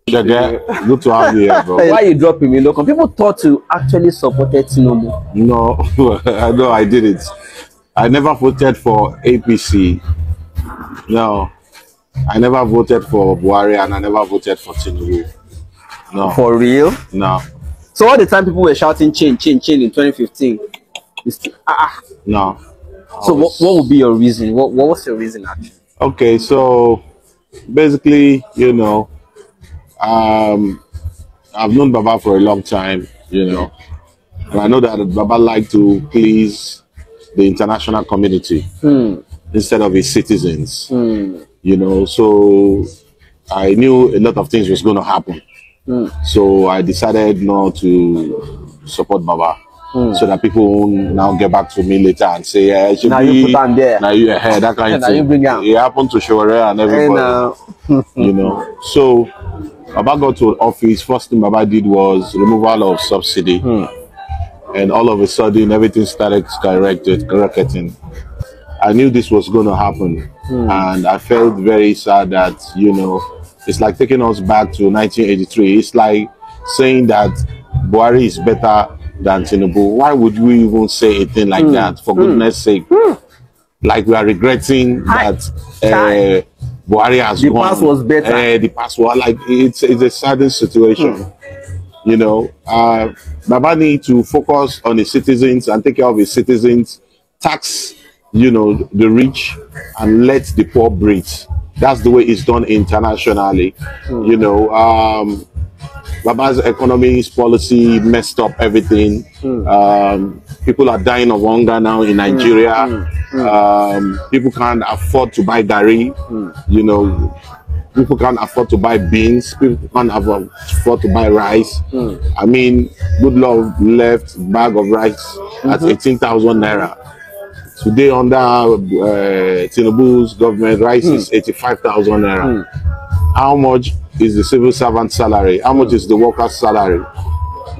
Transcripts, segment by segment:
SHOKY, good to have you here, bro. Why you dropping me? Look, people thought you actually supported TINUBU. No, no, I didn't. I never voted for APC. No, I never voted for Buhari and I never voted for TINUBU. No. For real? No. So all the time people were shouting change in 2015. No. So what would be your reason? What was your reason actually? Okay, so basically, you know, I've known Baba for a long time, you know, and I know that Baba liked to please the international community instead of his citizens, you know, so I knew a lot of things was going to happen. So I decided not to support Baba. So that people won't now get back to me later and say, yeah, it should now be, you put on there. Now you ahead, that kind of thing. It happened to Shore and everybody, you know. So Baba got to office, first thing Baba did was removal of subsidy. And all of a sudden, everything started skyrocketing. I knew this was going to happen. And I felt very sad that, you know, it's like taking us back to 1983. It's like saying that Buhari is better than TINUBU. Why would we even say a thing like that, for goodness sake? Like we are regretting that Buhari has gone. The past was better. The past was like, it's a saddening situation. You know, Baba need to focus on his citizens and take care of his citizens, tax, you know, the rich and let the poor breathe. That's the way it's done internationally. You know, Baba's economy policy messed up everything. People are dying of hunger now in Nigeria. People can't afford to buy gari. You know, people can't afford to buy beans. People can't afford to buy rice. I mean, good Lord left bag of rice at 18,000 naira. Today under TINUBU's government, rice is 85,000 naira. How much is the civil servant salary? How much is the worker's salary?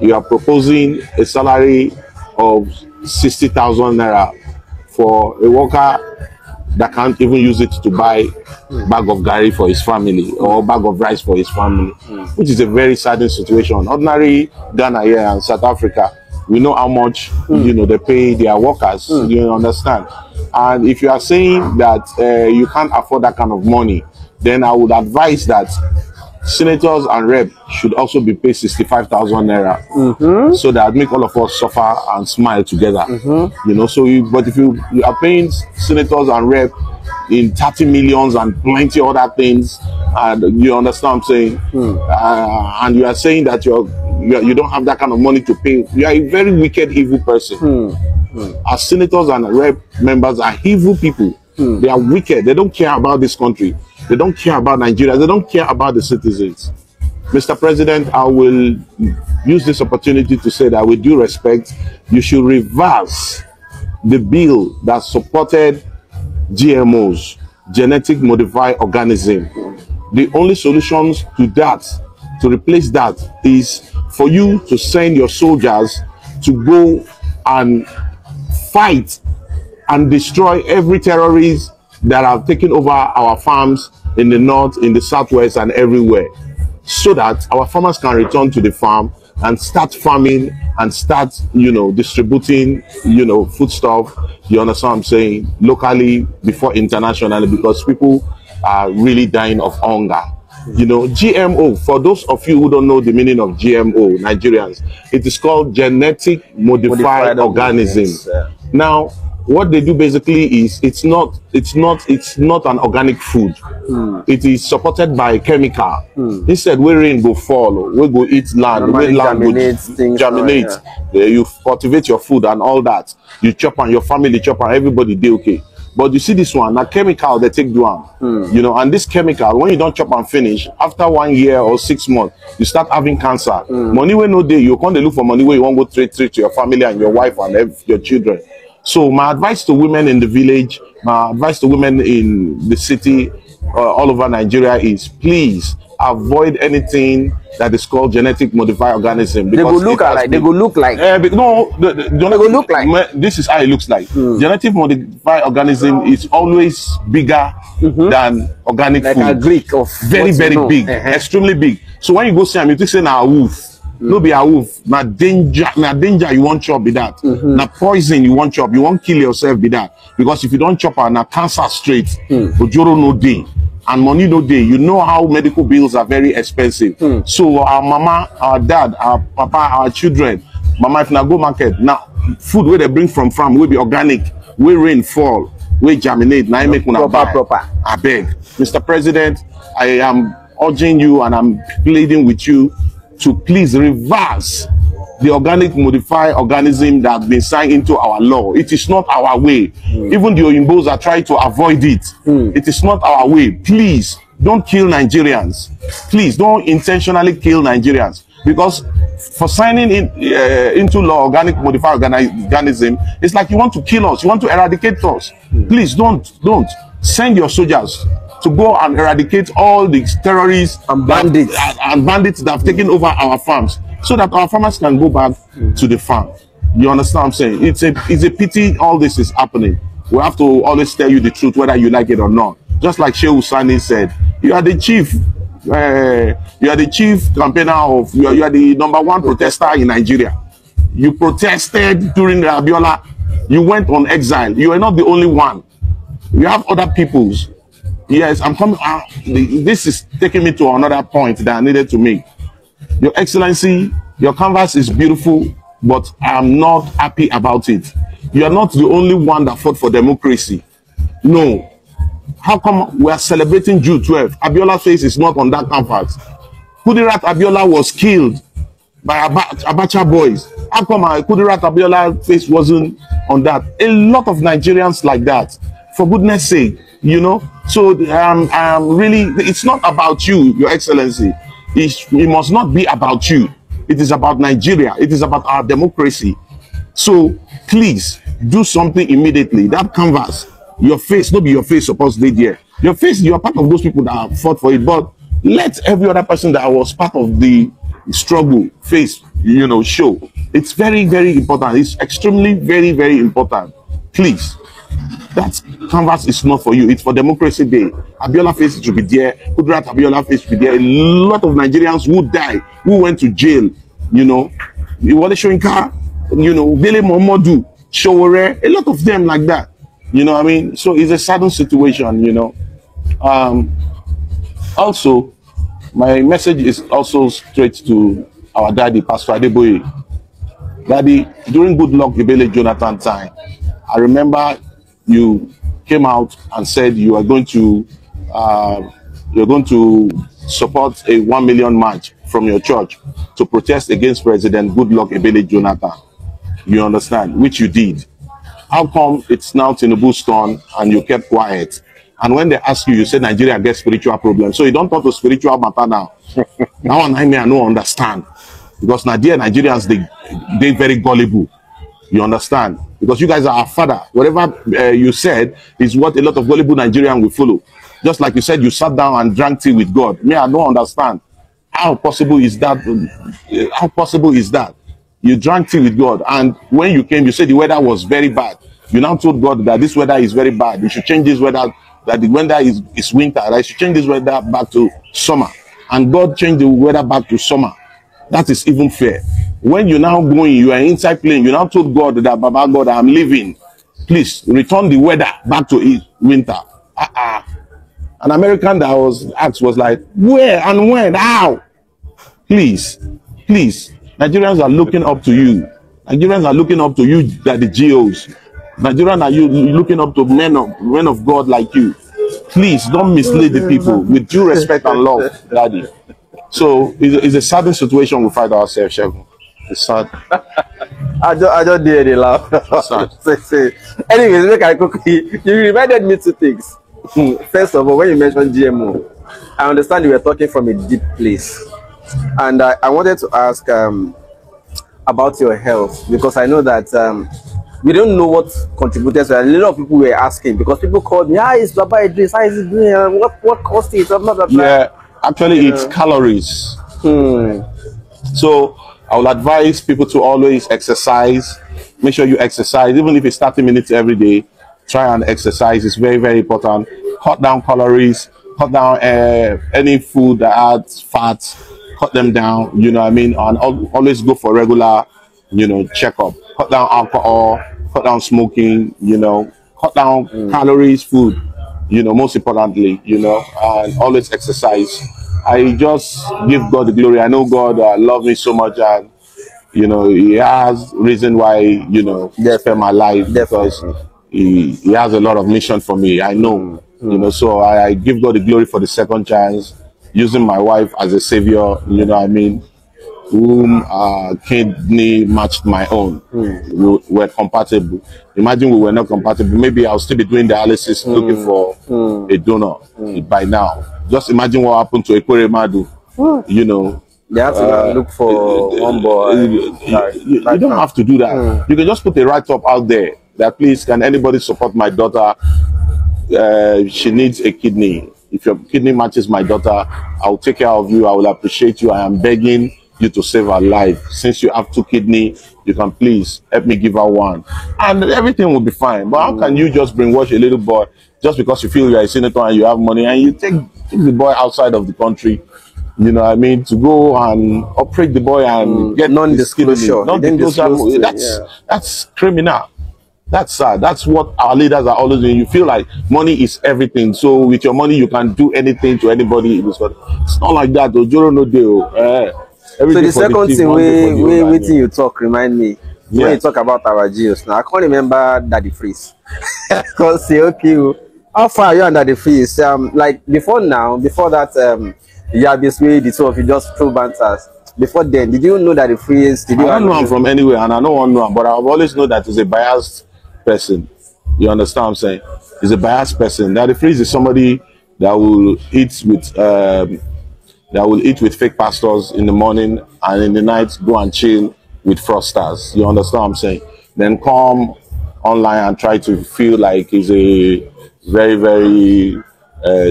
You are proposing a salary of 60,000 naira for a worker that can't even use it to buy bag of gari for his family or bag of rice for his family, which is a very saddening situation. Ordinary Ghana here and South Africa, we know how much you know they pay their workers. You understand? And if you are saying that you can't afford that kind of money, then I would advise that senators and rep should also be paid 65,000 naira, so that make all of us suffer and smile together. You know, so but if you are paying senators and rep in 30 millions and plenty other things, and you understand what I'm saying, and you are saying that you don't have that kind of money to pay, you are a very wicked, evil person. Our senators and rep members are evil people. They are wicked. They don't care about this country. They don't care about Nigeria. They don't care about the citizens. Mr. President, I will use this opportunity to say that with due respect, you should reverse the bill that supported GMOs, genetic modified organism. The only solutions to that, to replace that, is for you to send your soldiers to go and fight and destroy every terrorist that have taken over our farms in the north, in the southwest, and everywhere, so that our farmers can return to the farm and start farming and start, you know, distributing, you know, foodstuff, you understand what I'm saying, locally before internationally, because people are really dying of hunger. You know, GMO, for those of you who don't know the meaning of GMO, Nigerians, it is called genetic modified organism. Now, what they do basically is it's not an organic food. It is supported by chemical. Instead, where rain go fall, we go eat land, where land go germinate. You cultivate your food and all that. You chop and your family chop and everybody do okay. But you see this one, a chemical they take down, you know, and this chemical, when you don't chop and finish, after 1 year or 6 months, you start having cancer. Money when no day, you can't look for money where you won't go trade to your family and your wife and your children. So my advice to women in the village, my advice to women in the city, all over Nigeria is, please avoid anything that is called genetic modified organism. They go look like. They go look like. No, they go look like. This is how it looks like. Genetic modified organism is always bigger than organic like food. A Greek of very big, extremely big. So when you go see them, you think say na a wolf. No be a wolf. Na danger you want chop be that. Na poison you want chop. You want kill yourself be that. Because if you don't chop na cancer straight. Ojoro no day. And money no day. You know how medical bills are very expensive. So our mama, our dad, our papa, our children, mama, if na go market, now food where they bring from farm will be organic, where rain fall, where germinate, now make una buy. I beg. Mr. President, I am urging you and I'm pleading with you to please reverse the organic modified organism that has been signed into our law. It is not our way. Even the Oyimbos are trying to avoid it. It is not our way. Please don't kill Nigerians. Please don't intentionally kill Nigerians, because for signing into law organic modified organism, it's like you want to kill us. You want to eradicate us. Please don't send your soldiers to go and eradicate all these terrorists and bandits that have taken over our farms, so that our farmers can go back to the farm. You understand what I'm saying? It's a pity all this is happening. We have to always tell you the truth, whether you like it or not. Just like Sheikh Husani said, you are the chief. You are the chief campaigner of. You are the #1 protester in Nigeria. You protested during the Abiola. You went on exile. You are not the only one. You have other peoples. Yes, I'm coming. This is taking me to another point that I needed to make. Your Excellency, your canvas is beautiful, but I'm not happy about it. You are not the only one that fought for democracy. No. How come we are celebrating June 12th? Abiola's face is not on that canvas. Kudirat Abiola was killed by Abacha boys. How come Kudirat Abiola's face wasn't on that? A lot of Nigerians like that. For goodness sake, you know. So really, it's not about you, Your Excellency. It must not be about you. It is about Nigeria. It is about our democracy. So please do something immediately. That canvas, your face, not be your face supposed to be there. Your face, you are part of those people that have fought for it. But let every other person that was part of the struggle face, you know, show. It's very important. It's extremely very important. Please. That canvas is not for you. It's for Democracy Day. Abiola face should be there. Kudrat Abiola face should be there. A lot of Nigerians who died, who went to jail, you know. Wale Soyinka, you know, Bele Momodu, Showore, a lot of them like that. You know what I mean? So it's a sudden situation, you know. Also, my message is also straight to our daddy, Pastor Adeboye. Daddy, during Good Luck Ebele Jonathan time, I remember you came out and said you are going to support a 1 million march from your church to protest against President Good Luck Ebele Jonathan. You understand? Which you did. How come it's now Tinubu's turn and you kept quiet? And when they ask you, you say Nigeria gets spiritual problems. So you don't talk to spiritual matter now. Now I don't understand. Because Nigerians, they very gullible. You understand? Because you guys are our father. Whatever you said is what a lot of gullible Nigerians will follow. Just like you said, you sat down and drank tea with God. Me, I don't understand. How possible is that? How possible is that? You drank tea with God, and when you came, you said the weather was very bad. You now told God that this weather is very bad. You should change this weather, that the weather is winter. I should change this weather back to summer. And God changed the weather back to summer. That is even fair. When you now going, you are inside plane, you now told God that, Baba God, I'm leaving. Please return the weather back to winter. An American that was asked was like, where and when? How? Please. Nigerians are looking up to you. Nigerians are looking up to you, that the GOs. Nigerians are looking up to men of God like you. Please don't mislead the people, with due respect and love, Daddy. So it's a sad situation we find ourselves, Sheikh. It's sad. I just did it laugh. Anyways, look at Cookie. You reminded me two things. First of all, when you mentioned GMO, I understand you were talking from a deep place. And I wanted to ask about your health, because I know that we don't know what contributed. So a lot of people were asking, because people called me, it's Baba Idris, how is it doing? What caused it? Blah, blah, blah. Yeah, Actually, it's calories. So I will advise people to always exercise. Make sure you exercise, even if it's 30 minutes every day. Try and exercise. It's very, very important. Cut down calories. Cut down any food that adds fat. Cut them down. You know what I mean? And always go for regular, you know, checkup. Cut down alcohol. Cut down smoking. You know, cut down calories, food. You know, most importantly, you know, and always exercise. I just give God the glory. I know God loves me so much, and you know, He has reason why, you know, spend my life, because he has a lot of mission for me. I know, you know, so I give God the glory for the second chance, using my wife as a savior. You know what I mean? Whom kidney matched my own. We were compatible. Imagine we were not compatible. Maybe I'll still be doing dialysis looking for a donor by now. Just imagine what happened to Ekore Madu. You know, they have to look for one boy. You don't have to do that. You can just put a write-up out there that, please, can anybody support my daughter? She needs a kidney. If your kidney matches my daughter, I'll take care of you. I will appreciate you. I am begging you to save her life. Since you have 2 kidneys, you can please help me give her 1, and everything will be fine. But how can you just brainwash a little boy just because you feel you're a senator and you have money, and you take the boy outside of the country, you know what I mean, to go and operate the boy and get non-disclosure? That's criminal. That's sad. That's what our leaders are always doing. You feel like money is everything, so with your money you can do anything to anybody. It's not like that. So the second thing waiting you talk remind me, when you talk about our geos. Now I can't remember Daddy Freeze. Because okay, how far are you under the freeze? Like before that, yeah, this way the two of you just throw banters. Before then, did you know that the freeze? I don't know him from anywhere, and I don't know him, but I've always known that he's a biased person. You understand what I'm saying? He's a biased person. Daddy Freeze is somebody that will eat with fake pastors in the morning, and in the night go and chill with fraudsters. You understand what I'm saying? Then come online and try to feel like he's a very, very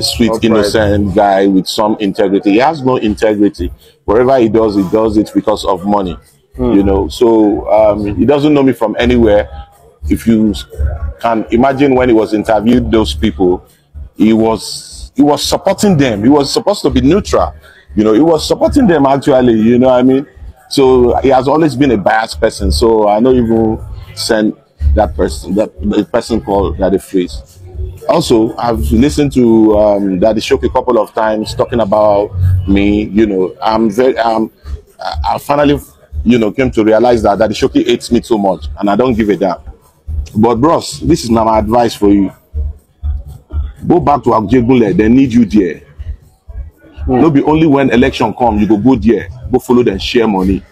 sweet, innocent guy with some integrity. He has no integrity. Wherever he does it because of money. You know, so he doesn't know me from anywhere. If you can imagine, when he was interviewed those people, he was supporting them. He was supposed to be neutral. You know, he was supporting them actually, you know what I mean? So he has always been a biased person. So I know even send that person, the person called Daddy Freeze. Also, I've listened to Daddy SHOKy a couple of times talking about me. You know, I finally, you know, came to realize that Daddy SHOKy hates me so much, and I don't give a damn. But bros, this is my advice for you. Go back to Ajegunle. They need you there. No be only when election come you go there, go follow them, share money.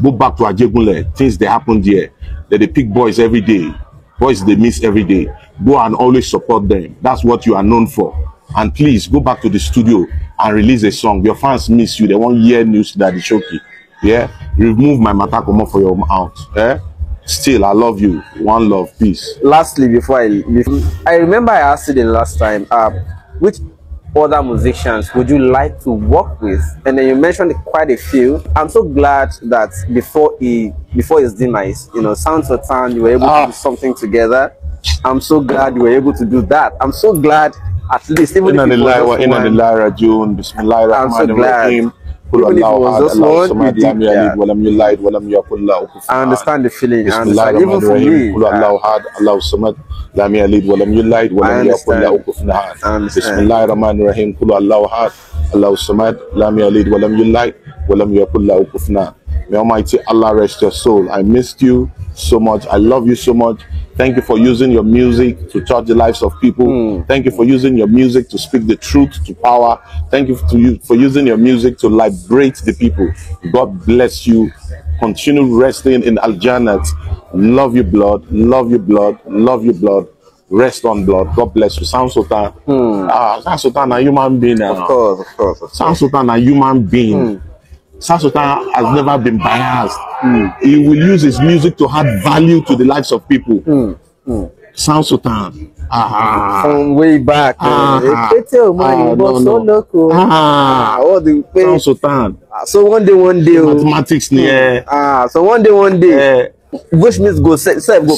Go back to Ajegunle. Things they happen there. They pick boys every day. Boys they miss every day. Go and always support them. That's what you are known for. And please go back to the studio and release a song. Your fans miss you. They won't hear news that the SHOKy. Yeah, remove my matakomo for your mouth. Yeah. Still, I love you. One love, peace. Lastly, before I remember I asked you the last time, which other musicians would you like to work with? And then you mentioned quite a few. I'm so glad that before his demise, you know, Sounds of Town, you were able to do something together. I'm so glad you were able to do that. I'm so glad, at least, even if it was I'm so glad. I understand the feeling. I understand. Even for me, May Almighty Allah rest your soul. I missed you so much. I love you so much. Thank you for using your music to touch the lives of people. Thank you for using your music to speak the truth to power. Thank you for using your music to liberate the people. God bless you. Continue resting in Al-Jannat. Love you, blood. Love you, blood. Love you, blood. Rest on blood. God bless you. Sound Sultan. Sound Sultan, a human being. Of course. Sound Sultan, a human being. Sound Sultan has never been biased. He will use his music to add value to the lives of people. Sound Sultan. from way back. What the so one day, mathematics so one day, which means go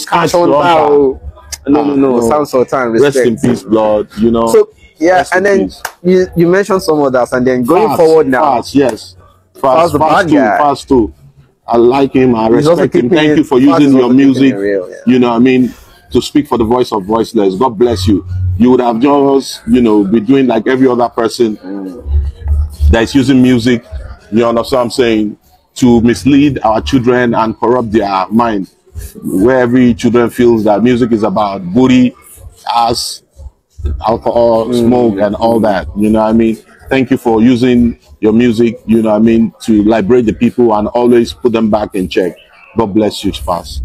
cash on power. No. Sounds so time. Rest in peace, blood. You know. So yeah, and then you mentioned some others, and then going forward now. Yes. FALZ too. I like him. I respect him. Thank you for using your music. You know, I mean, to speak for the voice of voiceless. God bless you. You would have just, you know, be doing like every other person that is using music. You understand what I'm saying? To mislead our children and corrupt their mind. Where every children feels that music is about booty, ass, alcohol, smoke, and all that. You know what I mean? Thank you for using your music, you know what I mean, to liberate the people and always put them back in check. God bless you, FALZ.